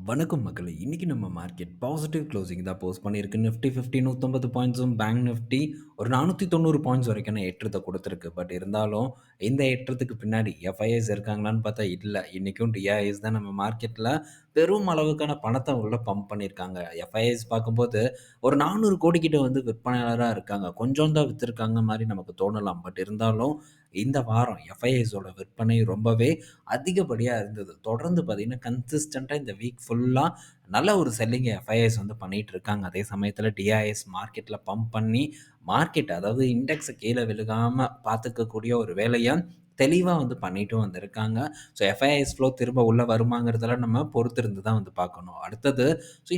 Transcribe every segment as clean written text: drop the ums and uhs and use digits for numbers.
வணக்கம் மக்களே! இன்னைக்கு நம்ம மார்க்கெட் பாசிட்டிவ் க்ளோசிங் தான் போஸ்ட் பண்ணியிருக்கு. நிஃப்டி 50 150 பாயிண்ட்ஸும், பேங்க் நிஃப்டி ஒரு 490 பாயிண்ட்ஸ் வரைக்கான ஏற்றத்த குடுத்திருக்கு. பட் இருந்தாலும், இந்த ஏற்றத்துக்கு பின்னாடி எஃப்ஐஐஸ் இருக்காங்களான்னு பார்த்தா இல்ல. இன்னைக்கும் டிஐஐஸ் தான் நம்ம மார்க்கெட்ல பெரும் அளவுக்கான பணத்த உள்ள பம்ப் பண்ணியிருக்காங்க. எஃப்ஐஐஸ் பார்க்கும்போது ஒரு 400 கோடி கிட்ட வந்து விற்பனையாளரா இருக்காங்க. கொஞ்சம் தான் வித்திருக்காங்க மாரி நமக்கு தோணலாம். பட் இருந்தாலும், இந்த வாரம் எஃப்ஐஐஸோட விற்பனை ரொம்பவே அதிகப்படியா இருந்தது. தொடர்ந்து பார்த்தீங்கன்னா, கன்சிஸ்டன்ட்டா இந்த வீக் ஃபுல்லா நல்ல ஒரு செல்லிங் எஃப்ஐஐஸ் வந்து பண்ணிட்டு இருக்காங்க. அதே சமயத்தில டிஐஎஸ் மார்க்கெட்ல பம்ப் பண்ணி, மார்க்கெட் அதாவது இண்டெக்ஸ் கீழ விழுகாம பார்த்துக்கக்கூடிய ஒரு வேலைய தெளிவா வந்து பண்ணிட்டும் வந்திருக்காங்க. ஸோ எஃப்ஐஐஸ் ஃப்ளோ திரும்ப உள்ள வருமாங்கிறதெல்லாம் நம்ம பொறுத்திருந்து தான் வந்து பார்க்கணும். அடுத்தது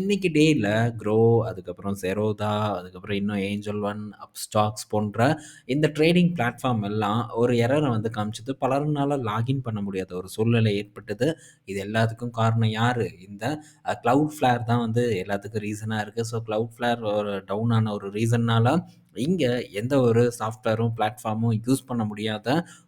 இன்னைக்கு டேல க்ரோ, அதுக்கப்புறம் செரோதா, அதுக்கப்புறம் இன்னும் ஏஞ்சல் ஒன், அப்ஸ்டாக்ஸ் போன்ற இந்த ட்ரேடிங் பிளாட்ஃபார்ம் எல்லாம் ஒரு எரர வந்து காமிச்சது. பலர்னால லாகின் பண்ண முடியாத ஒரு சூழ்நிலை ஏற்பட்டது. இது எல்லாத்துக்கும் காரணம் யாரு? இந்த Cloudflare தான் வந்து எல்லாத்துக்கும் ரீசனா இருக்கு. ஸோ Cloudflare ஒரு டவுன் ஆன ஒரு ரீசன்னால இங்க எந்த ஒரு சாஃப்ட்வேரும், பிளாட்ஃபார்மும் யூஸ் பண்ண முடியாத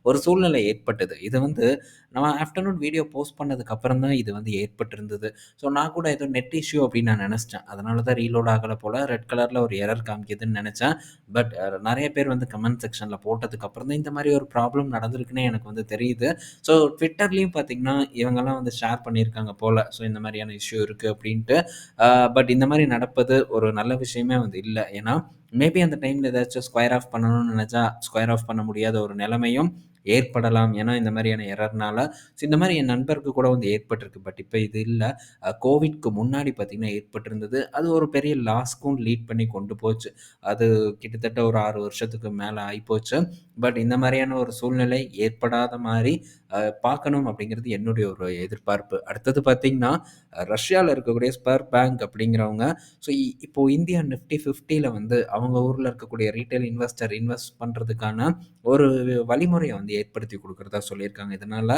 ஒரு சூழ்நிலை ஏற்பட்டது. இது வந்து நம்ம ஆஃப்டர்நூன் வீடியோ போஸ்ட் பண்ணதுக்கு அப்புறம் தான் இது வந்து ஏற்பட்டிருந்தது. ஸோ நான் கூட ஏதோ நெட் இஷ்யூ அப்படின்னு நான் நெனச்சுட்டேன். அதனால தான் ரீலோட் ஆகல போல. ரெட் கலர்ல ஒரு எரர் காமிக்குதுன்னு நெனச்சேன். பட் நெறைய பேர் வந்து கமெண்ட் செக்ஷன்ல போட்டதுக்கு அப்புறம் தான் இந்த மாரி ஒரு ப்ராப்ளம் நடந்திருக்குன்னே எனக்கு வந்து தெரியுது. ஸோ ட்விட்டர்லயும் பார்த்தீங்கன்னா, இவங்கலாம் வந்து ஷேர் பண்ணியிருக்காங்க போல. ஸோ இந்த மாரியான இஷ்யூ இருக்கு அப்டின்ட்டு. பட் இந்த மாரி நடப்பது ஒரு நல்ல விஷயமே வந்து இல்ல. ஏன்னா, மேபி அந்த டைம்ல ஏதாச்சும் ஸ்கொயர் ஆஃப் பண்ணணும்னு நெனச்சா, ஸ்கொயர் ஆஃப் பண்ண முடியாத ஒரு நிலைமையும் ஏற்படலாம். ஏன்னா, இந்த மாரியான எரர்னால. ஸோ இந்த மாரி என் நண்பருக்கு கூட வந்து ஏற்பட்டிருக்கு. பட் இப்ப இது இல்ல. கோவிட்க்கு முன்னாடி பார்த்தீங்கன்னா ஏற்பட்டிருந்தது. அது ஒரு பெரிய லாஸ்க்கும் லீட் பண்ணி கொண்டு போச்சு. அது கிட்டத்தட்ட ஒரு 6 வருஷத்துக்கு மேல ஆயிப்போச்சு. பட் இந்த மாரியான ஒரு சூழ்நிலை ஏற்படாத மாரி பார்க்கணும் அப்படிங்கிறது என்னுடைய ஒரு எதிர்பார்ப்பு. அடுத்தது பார்த்தீங்கன்னா, ரஷ்யால இருக்கக்கூடிய ஸ்பர் பேங்க் அப்படிங்கிறவங்க, ஸோ இப்போ இந்தியா நிஃப்டி 50ல வந்து அவங்க ஊர்ல இருக்கக்கூடிய ரீட்டெயில் இன்வெஸ்டர் இன்வெஸ்ட் பண்றதுக்கான ஒரு வழிமுறைய வந்து ஏற்படுத்தி குடுக்கிறதா சொல்லியிருக்காங்க. இதனால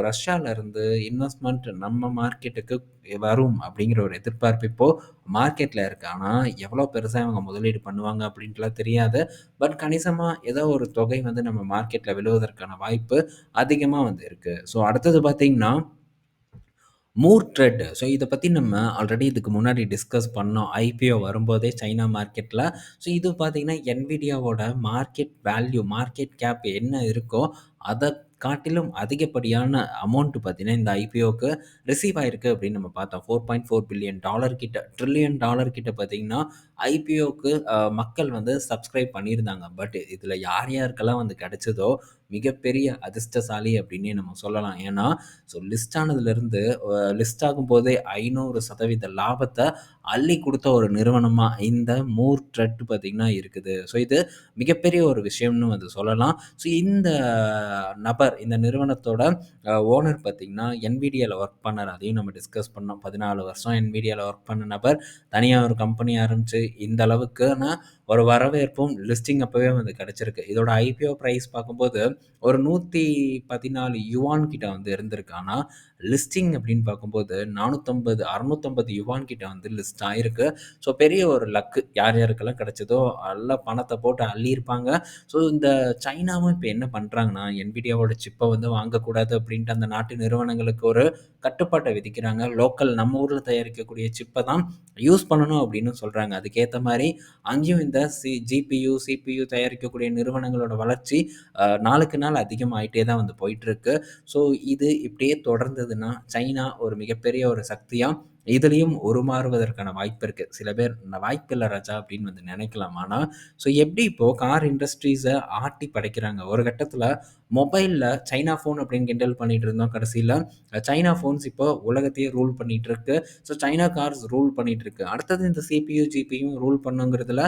ரஷ்யால இருந்து இன்வெஸ்ட்மென்ட் நம்ம மார்க்கெட்டுக்கு வரும் அப்படிங்கிற ஒரு எதிர்பார்ப்பு இப்போ மார்க்கெட்ல இருக்கு. ஆனா, எவ்வளோ பெருசா இவங்க முதலீடு பண்ணுவாங்க அப்படின்ட்டுலாம் தெரியாது. பட் கணிசமா ஏதோ ஒரு தொகை வந்து நம்ம மார்க்கெட்ல விழுவதற்கான வாய்ப்பு அதிகமா வந்து இருக்கு. ஸோ அடுத்தது பார்த்தீங்கன்னா, மூர் த்ரெட். ஸோ இத பத்தி நம்ம ஆல்ரெடி இதுக்கு முன்னாடி டிஸ்கஸ் பண்ணோம். ஐபிஓ வரும்போதே சைனா மார்க்கெட்ல. ஸோ இது பார்த்தீங்கன்னா, என்விடியாவோட மார்க்கெட் வேல்யூ, மார்க்கெட் கேப் என்ன இருக்கோ, அத காட்டிலும் அதிகப்படியான அமௌண்ட் பார்த்தீங்கன்னா, இந்த ஐபிஓக்கு ரிசீவ் ஆயிருக்கு அப்படின்னு நம்ம பார்த்தோம். $4.4 பில்லியன் கிட்ட, ட்ரில்லியன் டாலர் கிட்ட பார்த்தீங்கன்னா, ஐபிஓக்கு மக்கள் வந்து சப்ஸ்கிரைப் பண்ணியிருந்தாங்க. பட் இதுல யார் யாருக்கெல்லாம் வந்து கிடைச்சதோ, மிகப்பெரிய அதிர்ஷ்டசாலி அப்படின்னே நம்ம சொல்லலாம். ஏன்னா, லிஸ்ட் ஆனதுலருந்து லிஸ்ட் ஆகும்போதே 500% லாபத்த அள்ளி குடுத்த ஒரு நிறுவனமா இந்த மூர் த்ரெட் பார்த்தீங்கன்னா இருக்குது. ஸோ இது மிகப்பெரிய ஒரு விஷயம்னு வந்து சொல்லலாம். ஸோ இந்த நபர், இந்த நிறுவனத்தோட ஓனர் பார்த்தீங்கன்னா, NVIDIAல ஒர்க் பண்ணாரு. அதையும் நம்ம டிஸ்கஸ் பண்ணோம். 14 வருஷம் NVIDIAல ஒர்க் பண்ண நபர், தனியா ஒரு கம்பெனி ஆரம்பிச்சு இந்த அளவுக்கான ஒரு வரவேற்பும் லிஸ்டிங் அப்பவே வந்து கிடைச்சிருக்கு. இதோட ஐபிஓ பிரைஸ் பார்க்கும்போது ஒரு 114 யுவான் கிட்ட வந்து இருந்திருக்கு. ஆனா, லிஸ்டிங் அப்படின்னு பார்க்கும்போது 450, 650 யுவான் கிட்ட வந்து லிஸ்ட் ஆயிருக்கு. ஸோ பெரிய ஒரு லக்கு. யார் யாருக்கெல்லாம் கிடைச்சதோ நல்லா பணத்த போட்டு அள்ளியிருப்பாங்க. ஸோ இந்த சைனாவும் இப்ப என்ன பண்றாங்கன்னா, NVIDIAவோட சிப்ப வந்து வாங்கக்கூடாது அப்படின்ட்டு அந்த நாட்டு நிறுவனங்களுக்கு ஒரு கட்டுப்பாட்ட விதிக்கிறாங்க. லோக்கல் நம்ம ஊர்ல தயாரிக்கக்கூடிய சிப்ப தான் யூஸ் பண்ணணும் அப்படின்னு சொல்றாங்க. அதுக்கேத்த மாரி அங்கேயும் இந்த ஜிபியு, சிபியு தயாரிக்கக்கூடிய நிறுவனங்களோட வளர்ச்சி நாளுக்கு நாள் அதிகமாயிட்டே தான் வந்து போயிட்டுருக்கு. ஸோ இது இப்படியே தொடர்ந்ததுன்னா, சைனா ஒரு மிகப்பெரிய ஒரு சக்தியா இதுலயும் உருமாறுவதற்கான வாய்ப்பு இருக்கு. சில பேர் வாய்ப்பில்ல ராஜா அப்படின்னு வந்து நினைக்கலாம். ஆனா, எப்படி இப்போ கார் இண்டஸ்ட்ரீஸ ஆட்டி படைக்கிறாங்க. ஒரு கட்டத்தில மொபைல்ல சைனா ஃபோன் அப்படின்னு கிண்டல் பண்ணிட்டு இருந்தோம். கடைசியில சைனா ஃபோன்ஸ் இப்போ உலகத்தையே ரூல் பண்ணிட்டு இருக்கு. சைனா கார்ஸ் ரூல் பண்ணிட்டு இருக்கு. அடுத்தது இந்த சிபியு, ஜிபியும் ரூல் பண்ணுங்கிறதுல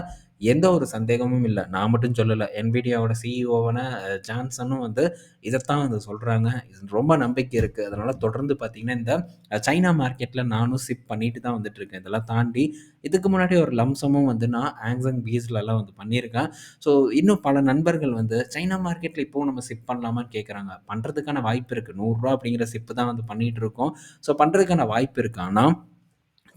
எந்த ஒரு சந்தேகமும் இல்ல. நான் மட்டும் சொல்லல. NVIDIAவோட சிஇஓவான ஜான்சனும் வந்து இதத்தான் வந்து சொல்றாங்க. இது ரொம்ப நம்பிக்கை இருக்கு. அதனால தொடர்ந்து பார்த்தீங்கன்னா, இந்த சைனா மார்க்கெட்ல நானும் சிப் பண்ணிட்டு தான் வந்துட்டு இருக்கேன். இதெல்லாம் தாண்டி இதுக்கு முன்னாடி ஒரு லம்சமும் வந்து நான் ஆங்ஸங் பீஸ்லலாம் வந்து பண்ணியிருக்கேன். ஸோ இன்னும் பல நண்பர்கள் வந்து சைனா மார்க்கெட்ல இப்பவும் நம்ம சிப் பண்ணலாமான்னு கேட்குறாங்க. பண்றதுக்கான வாய்ப்பு இருக்கு. ரூ. 100 அப்படிங்கிற சிப் தான் வந்து பண்ணிட்டு இருக்கோம். பண்றதுக்கான வாய்ப்பு இருக்கு. ஆனா,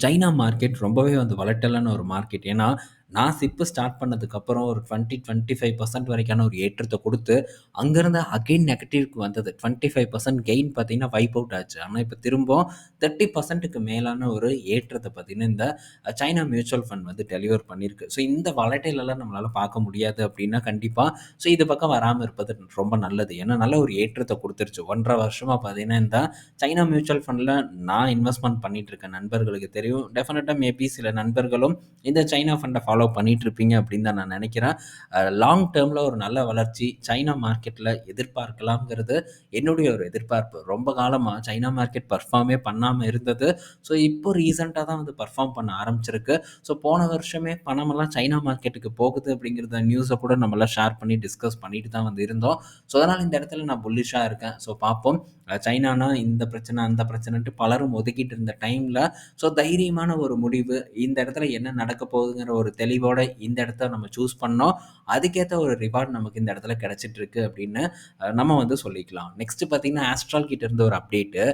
சைனா மார்க்கெட் ரொம்பவே வந்து வாலடைலான ஒரு மார்க்கெட். ஏன்னா, நான் சிப் ஸ்டார்ட் பண்ணதுக்கப்புறம் ஒரு 20, 25% வரைக்கான ஒரு ஏற்றத்த குடுத்து, அங்கருந்து அகைன் நெகட்டிவ்க்கு வந்தது. 25% கெயின் பார்த்தீங்கன்னா, வைப் அவுட் ஆச்சு. ஆனா, இப்ப திரும்பவும் 30%க்கு மேலான ஒரு ஏற்றத்த பார்த்தீங்கன்னா, இந்த சைனா மியூச்சுவல் ஃபண்ட் வந்து டெலிவர் பண்ணியிருக்கு. ஸோ, இந்த வாலடைல் எல்லாம் நம்மளால பார்க்க முடியாது அப்டின்னா, கண்டிப்பா ஸோ, இது பக்கம் வராம இருப்பது ரொம்ப நல்லது. ஏன்னா, நல்ல ஒரு ஏற்றத்த குடுத்துருச்சு. 1 1/2 வருஷமா பார்த்தீங்கன்னா, இந்த சைனா மியூச்சுவல் ஃபண்ட்ல நான் இன்வெஸ்ட்மென்ட் பண்ணிட்டு இருக்க நண்பர்களுக்கு தெரியும். டெஃபினட்டா மேபி சில நண்பர்களும் இந்த சைனா ஃபண்ட ஃபாலோ பண்ணிட்டு இருப்பீங்க அப்படின்னு தான் நான் நினைக்கிறேன். லாங் டேர்ம்ல ஒரு நல்ல வளர்ச்சி சைனா மார்க்கெட்ல எதிர்பார்க்கலாம்ங்கிறது என்னுடைய ஒரு எதிர்பார்ப்பு. ரொம்ப காலமா சைனா மார்க்கெட் பெர்ஃபார்மே பண்ணாம இருந்தது. ஸோ இப்போ ரீசென்ட்டா தான் வந்து பெர்ஃபார்ம் பண்ண ஆரம்பிச்சிருக்கு. ஸோ போன வருஷமே பணமெல்லாம் சைனா மார்க்கெட்டுக்கு போகுது அப்படிங்கிறத நியூஸ கூட நம்மலாம் ஷேர் பண்ணி டிஸ்கஸ் பண்ணிட்டு தான் வந்து இருந்தோம். ஸோ அதனால இந்த இடத்துல நான் புல்லிஷா இருக்கேன். ஸோ பார்ப்போம். சைனானா இந்த பிரச்சனை, அந்த பிரச்சனைன்ட்டு பலரும் ஒதுக்கிட்டு இருந்த டைம்ல ஸோ தைரியமான ஒரு முடிவு. இந்த இடத்துல என்ன நடக்க போகுதுங்கிற ஒரு தெளிவோட இந்த இடத்த நம்ம சூஸ் பண்ணோம். அதுக்கேத்த ஒரு ரிவார்ட் நமக்கு இந்த இடத்துல கிடைச்சிட்டுருக்கு அப்படின்னு நம்ம வந்து சொல்லிக்கலாம். நெக்ஸ்ட் பார்த்தீங்கன்னா, ஆஸ்ட்ரால் கிட்ட இருந்து ஒரு அப்டேட்டு.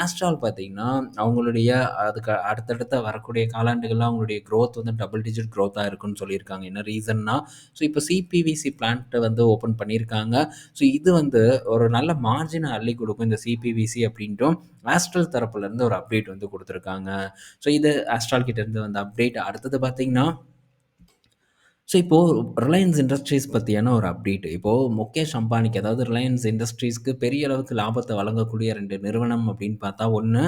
ஆஸ்ட்ரால் பார்த்தீங்கன்னா, அவங்களுடைய அதுக்கு அடுத்தடுத்த வரக்கூடிய காலாண்டுகள்ல அவங்களுடைய குரோத் வந்து டபுள் டிஜிட் குரோத்தா இருக்குன்னு சொல்லியிருக்காங்க. என்ன ரீசன்னா, ஸோ இப்போ சிபிவிசி பிளான்ட் வந்து ஓப்பன் பண்ணியிருக்காங்க. ஸோ இது வந்து ஒரு நல்ல மார்ஜின அள்ளி குடுக்கும் இந்த சிபிவிசி அப்படின்ட்டும் ஆஸ்ட்ரல் தரப்புலேருந்து ஒரு அப்டேட் வந்து குடுத்துருக்காங்க. ஸோ இது ஆஸ்ட்ரால் கிட்ட இருந்து வந்த அப்டேட். அடுத்தது பார்த்தீங்கன்னா, ஸோ இப்போ ரிலையன்ஸ் இண்டஸ்ட்ரீஸ் பத்தியான ஒரு அப்டேட். இப்போ முகேஷ் அம்பானிக்கு அதாவது ரிலையன்ஸ் இண்டஸ்ட்ரீஸ்க்கு பெரிய அளவுக்கு லாபத்த வழங்கக்கூடிய 2 நிறுவனம் அப்படின்னு பார்த்தா, ஒண்ணு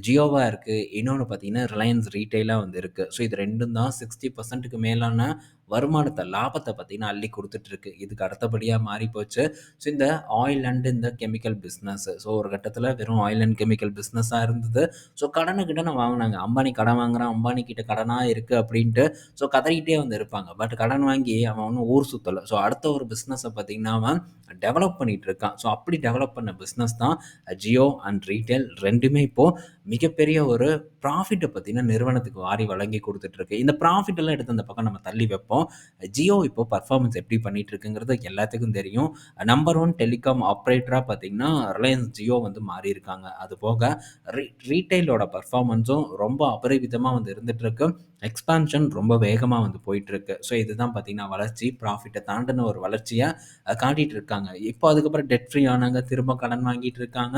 ஜியோவா இருக்கு. இன்னொன்னு பார்த்தீங்கன்னா, ரிலையன்ஸ் ரீட்டெயிலா வந்து இருக்கு. ஸோ இது 2ம் தான் 60%க்கு மேலான வருமானத்த, லாபத்த பார்த்தீங்கன்னா அள்ளி குடுத்துட்டுருக்கு. இதுக்கு அடுத்தபடியா மாறி போச்சு. ஸோ இந்த ஆயில் அண்ட் இந்த கெமிக்கல் பிசினஸ். ஸோ ஒரு கட்டத்தில வெறும் ஆயில் அண்ட் கெமிக்கல் பிசினஸா இருந்தது. ஸோ கிடன வாங்குனாங்க. அம்பானி கடன் வாங்குறான், அம்பானி கிட்ட கடனா இருக்கு அப்படின்ட்டு ஸோ கதறிட்டே வந்து இருப்பாங்க. பட் கடன் வாங்கி அவன் ஒண்ணும் ஊர் சுத்தல. ஸோ அடுத்த ஒரு பிசினஸ பார்த்தீங்கன்னா, அவன் டெவலப் பண்ணிட்டு இருக்கான். ஸோ அப்படி டெவலப் பண்ண பிசினஸ் தான் ஜியோ அண்ட் ரீட்டெயில் 2மே இப்போ மிகப்பெரிய ஒரு ப்ராஃபிட்ட பார்த்தீங்கன்னா, நிறுவனத்துக்கு வாரி வழங்கி குடுத்துட்டு இருக்கு. இந்த ப்ராஃபிட் எல்லாம் எடுத்து அந்த பக்கம் நம்ம தள்ளி வைப்போம். ஜியோ இப்போ பெர்ஃபார்மன்ஸ் எப்படி பண்ணிட்டு இருக்குங்கிறது எல்லாத்துக்கும் தெரியும். நம்பர் 1 டெலிகாம் ஆப்பரேட்டரா பார்த்தீங்கன்னா, ரிலையன்ஸ் ஜியோ வந்து மாறியிருக்காங்க. அதுபோக ரீட்டெயிலோட பெர்ஃபார்மன்ஸும் ரொம்ப அபரிவிதமா வந்து இருந்துட்டு இருக்கு. எக்ஸ்பான்ஷன் ரொம்ப வேகமா வந்து போயிட்டுருக்கு. ஸோ இதுதான் பார்த்தீங்கன்னா வளர்ச்சி. ப்ராஃபிட்ட தாண்டுன ஒரு வளர்ச்சிய காட்டிட்டு இருக்காங்க. இப்போ அதுக்கப்புறம் டெட் ஃப்ரீ ஆனாங்க. திரும்ப கடன் வாங்கிட்டு இருக்காங்க.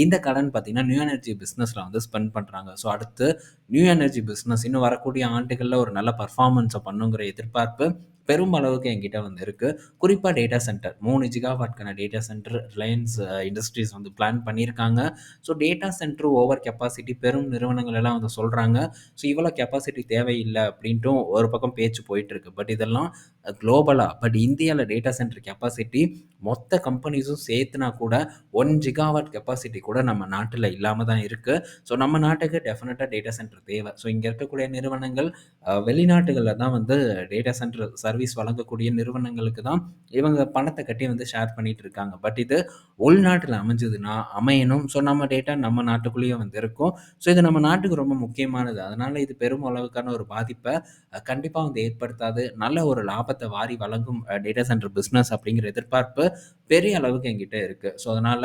இந்த கடன் பார்த்தீங்கன்னா, நியூ எனர்ஜி பிசினஸ்ல வந்து ஸ்பெண்ட் பண்றாங்க. ஸோ அடுத்து நியூ எனர்ஜி பிசினஸ் இன்னும் வரக்கூடிய ஆண்டுகள்ல ஒரு நல்ல பெர்ஃபார்மன்ஸ பண்ணுங்கிற எதிர்பார்ப்பு பெருமளவுக்கு என்கிட்ட வந்து இருக்கு. குறிப்பா டேட்டா சென்டர் 3 ஜிகாவாட்க்கான டேட்டா சென்டர் ரிலையன்ஸ் இண்டஸ்ட்ரீஸ் வந்து பிளான் பண்ணியிருக்காங்க. So data center over capacity பெரும் நிறுவனங்கள் எல்லாம் வந்து சொல்றாங்க. ஸோ இவ்வளோ கெப்பாசிட்டி தேவையில்ல அப்படின்ட்டும் ஒரு பக்கம் பேச்சு போயிட்டுருக்கு. பட் இதெல்லாம் குளோபலா பட் இந்தியால டேட்டா சென்டர் கெப்பாசிட்டி மொத்த கம்பெனிஸும் சேர்த்துனா கூட 1 ஜிகாவாட் கெப்பாசிட்டி கூட நம்ம நாட்டுல இல்லாம தான் இருக்கு. ஸோ நம்ம நாட்டுக்கு டெஃபினட்டா டேட்டா சென்டர் தேவை. ஸோ இங்க இருக்கக்கூடிய நிறுவனங்கள் வெளிநாட்டுகள்ல தான் வந்து டேட்டா சென்டர் சர்வீஸ் வழங்கக்கூடிய நிறுவனங்களுக்கு தான் இவங்க பணத்த கட்டி வந்து ஷேர் பண்ணிட்டு இருக்காங்க. பட் இது உள்நாட்டுல அமைஞ்சதுன்னா அமையணும். ஸோ நம்ம டேட்டா நம்ம நாட்டுக்குள்ளேயே வந்து இருக்கும். ஸோ இது நம்ம நாட்டுக்கு ரொம்ப முக்கியமானது. அதனால இது பெரும் அளவுக்கான ஒரு பாதிப்ப கண்டிப்பா வந்து ஏற்படுத்தாது. நல்ல ஒரு லாபத்த வாரி வழங்கும் டேட்டா சென்டர் பிசினஸ் அப்படிங்கிற எதிர்பார்ப்பு பெரிய அளவுக்கு என்கிட்ட இருக்கு. ஸோ அதனால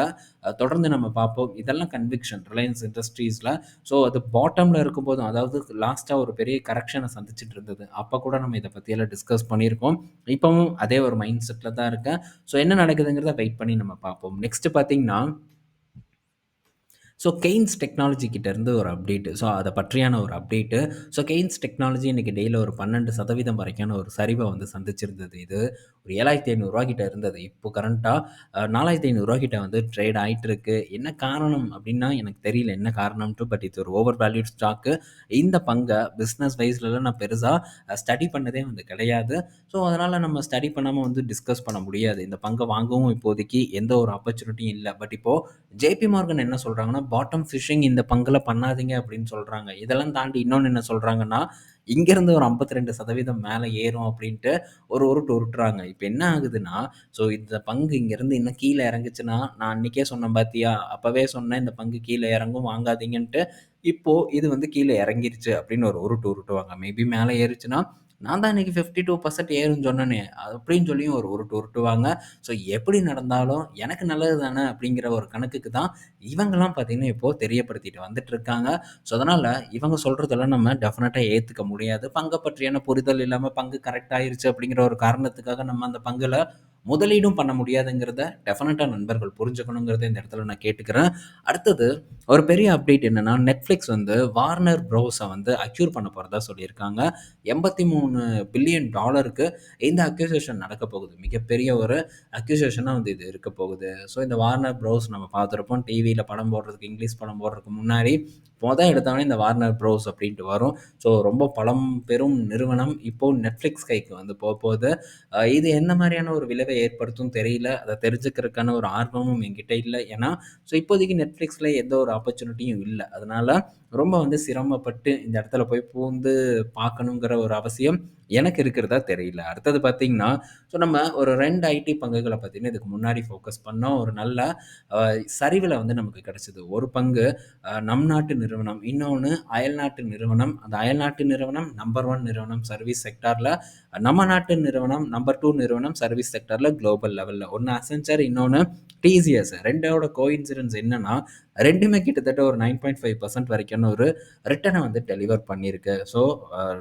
தொடர்ந்து நம்ம பார்ப்போம். இதெல்லாம் கன்விக்ஷன் ரிலையன்ஸ் இண்டஸ்ட்ரீஸ்ல. ஸோ அது பாட்டம்ல இருக்கும்போதும் அதாவது லாஸ்ட்டா ஒரு பெரிய கரெக்ஷன சந்திச்சுட்டு இருந்தது. அப்ப கூட நம்ம இத பத்தியெல்லாம் டிஸ்கஸ் பண்ணியிருக்கோம். இப்பவும் அதே ஒரு மைண்ட் செட்ல தான் இருக்கேன். ஸோ என்ன நடக்குதுங்கிறத வெயிட் பண்ணி நம்ம பார்ப்போம். நெக்ஸ்ட் பார்த்தீங்கன்னா ஸோ கெய்ன்ஸ் டெக்னாலஜி கிட்டேருந்து ஒரு அப்டேட்டு. ஸோ அத பற்றியான ஒரு அப்டேட்டு. ஸோ கெய்ன்ஸ் டெக்னாலஜி இன்னைக்கு டேல ஒரு 12% வரைக்கான ஒரு சரிவ வந்து சந்திச்சிருந்தது. இது ஒரு ரூ. 7,500 கிட்ட இருந்தது. இப்போ கரண்ட்டா ரூ. 4,500 கிட்ட வந்து ட்ரேட் ஆயிட்டிருக்கு. என்ன காரணம் அப்டின்னா எனக்கு தெரியல என்ன காரணம்ன்ட்டு. பட் இது ஒரு ஓவர் வேல்யூட் ஸ்டாக்கு. இந்த பங்க பிசினஸ் வைஸ்லலாம் நான் பெருசா ஸ்டடி பண்ணதே வந்து கிடையாது. ஸோ அதனால நம்ம ஸ்டடி பண்ணாம வந்து டிஸ்கஸ் பண்ண முடியாது. இந்த பங்க வாங்கவும் இப்போதைக்கு எந்த ஒரு ஆப்பர்ச்சுனிட்டியும் இல்ல. பட் இப்போ ஜேபி மார்கன் என்ன சொல்றாங்கன்னா, பாட்டம் ஃபிஷிங் இந்த பங்குல பண்ணாதீங்க அப்படின்னு சொல்றாங்க. இதெல்லாம் தாண்டி இன்னொன்னு என்ன சொல்றாங்கன்னா, இங்கேருந்து ஒரு 52% மேல ஏறும் அப்படின்ட்டு ஒரு உருட்டு உருட்டுறாங்க. இப்ப என்ன ஆகுதுன்னா, ஸோ இந்த பங்கு இங்கேருந்து இன்னும் கீழ இறங்குச்சுன்னா, நான் அன்னைக்கே சொன்னேன் பாத்தியா? அப்பவே சொன்னேன் இந்த பங்கு கீழ இறங்கும் வாங்காதீங்கன்ட்டு. இப்போ இது வந்து கீழ இறங்கிருச்சு அப்படின்னு ஒரு உருட்டு உருட்டுவாங்க. மேபி மேல ஏறுச்சுன்னா நான் தான் இன்னைக்கு 52% ஏறும்ன்னு சொன்னேனே! அப்படின்னு சொல்லியும் ஒரு உருட்டு உருட்டுவாங்க. ஸோ எப்படி நடந்தாலும் எனக்கு நல்லது தானே அப்படிங்கிற ஒரு கணக்குக்கு தான் இவங்கலாம் பார்த்தீங்கன்னா, இப்போ தெரியப்படுத்திட்டு வந்துட்டு இருக்காங்க. ஸோ அதனால இவங்க சொல்றதெல்லாம் நம்ம டெஃபினட்டா ஏத்துக்க முடியாது. பங்க பற்றியான புரிதல் இல்லாம பங்கு கரெக்ட் ஆயிருச்சு அப்படிங்கிற ஒரு காரணத்துக்காக நம்ம அந்த பங்குல முதலீடும் பண்ண முடியாதுங்கிறத டெஃபினட்டா நண்பர்கள் புரிஞ்சுக்கணுங்கிறத இந்த இடத்துல நான் கேட்டுக்கிறேன். அடுத்தது ஒரு பெரிய அப்டேட் என்னன்னா, Netflix வந்து வார்னர் ப்ரோஸ வந்து அக்யூர் பண்ண போறதா சொல்லியிருக்காங்க. $83 பில்லியன் இந்த அக்யூசேஷன் நடக்க போகுது. மிகப்பெரிய ஒரு அக்யூசேஷனா வந்து இது இருக்க போகுது. ஸோ இந்த வார்னர் ப்ரோஸ் நம்ம பார்த்திருப்போம். டிவியில படம் போடுறதுக்கு, இங்கிலீஷ் படம் போடுறதுக்கு முன்னாடி எடுத்தோனே இந்த வார்னர் ப்ரோஸ் அப்படின்ட்டு வரும். ஸோ ரொம்ப பழம் பெரும் நிறுவனம் இப்போ Netflix கைக்கு வந்து போப்போது. இது எந்த மாரியான ஒரு விளைவை ஏற்படுத்தும்னு தெரியல. அத தெரிஞ்சுக்கிறதுக்கான ஒரு ஆர்வமும் என்கிட்ட இல்ல. ஏன்னா, இப்போதைக்கு Netflixல எந்த ஒரு ஆப்பர்ச்சுனிட்டியும் இல்ல. அதனால ரொம்ப வந்து சிரமப்பட்டு இந்த இடத்துல போய் பூந்து பார்க்கணுங்கிற ஒரு அவசியம் எனக்கு இருக்கிறதா தெரியல. அடுத்தது பார்த்தீங்கன்னா, நம்ம ஒரு 2 ஐடி பங்குகள பார்த்தீங்கன்னா, இதுக்கு முன்னாடி ஃபோக்கஸ் பண்ணோம். ஒரு நல்ல அ சரிவுல வந்து நமக்கு கிடைச்சது. ஒரு பங்கு நம் நாட்டு நிறுவனம், இன்னொன்னு அயல்நாட்டு நிறுவனம். அந்த அயல்நாட்டு நிறுவனம் நம்பர் 1 நிறுவனம் சர்வீஸ் செக்டார்ல. நம்ம நாட்டு நிறுவனம் நம்பர் 2 நிறுவனம் சர்வீஸ் செக்டார்ல குளோபல் லெவல்ல. ஒண்ணு அசென்ச்சர், இன்னொன்னு டிசிஎஸ். 2ஓட கோஇன்சிடென்ஸ் என்னன்னா, 2மே கிட்டத்தட்ட ஒரு 9.5% வரைக்கான ஒரு ரிட்டர்ன வந்து டெலிவர் பண்ணியிருக்கு. ஸோ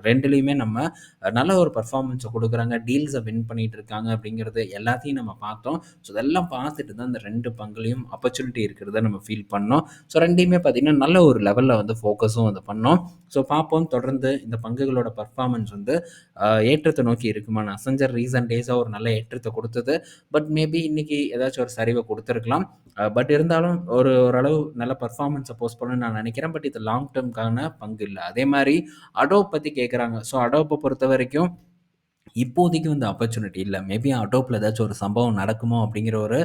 2லயுமே நம்ம நல்ல ஒரு பெர்ஃபார்மன்ஸ குடுக்குறாங்க. டீல்ஸ வின் பண்ணிட்டு இருக்காங்க அப்படிங்கிறது எல்லாத்தையும் நம்ம பார்த்தோம். ஸோ இதெல்லாம் பார்த்துட்டு தான் இந்த 2 பங்குலயும் ஆப்பர்ச்சுனிட்டி இருக்கிறத நம்ம ஃபீல் பண்ணோம். ஸோ 2யுமே பார்த்தீங்கன்னா, நல்ல ஒரு லெவல்ல வந்து ஃபோக்கஸும் வந்து பண்ணோம். ஸோ பார்ப்போம் தொடர்ந்து இந்த பங்குகளோட பெர்ஃபார்மன்ஸ் வந்து ஏற்றத்த நோக்கி இருக்குமான்னு. அசென்ச்சர் ரீசென்ட் டேஸா ஒரு நல்ல ஏற்றத்த குடுத்தது. பட் மேபி இன்னைக்கு ஏதாச்சும் ஒரு சரிவ குடுத்திருக்கலாம். பட் இருந்தாலும் ஓரளவு நல்ல பெர்ஃபார்மன்ஸ போஸ்ட் பண்ணும்னு நான் நினைக்கிறேன். பட் இது லாங் டெர்ம்க்கான பங்கு இல்ல. அதே மாரி அடோப் பத்தி கேட்குறாங்க. ஸோ அடோப்ப பொறுத்தவரைக்கும் இப்போதைக்கு வந்து ஆப்பர்ச்சுனிட்டி இல்ல. மேபி அடோப்ல ஏதாச்சும் ஒரு சம்பவம் நடக்குமோ அப்படிங்கிற ஒரு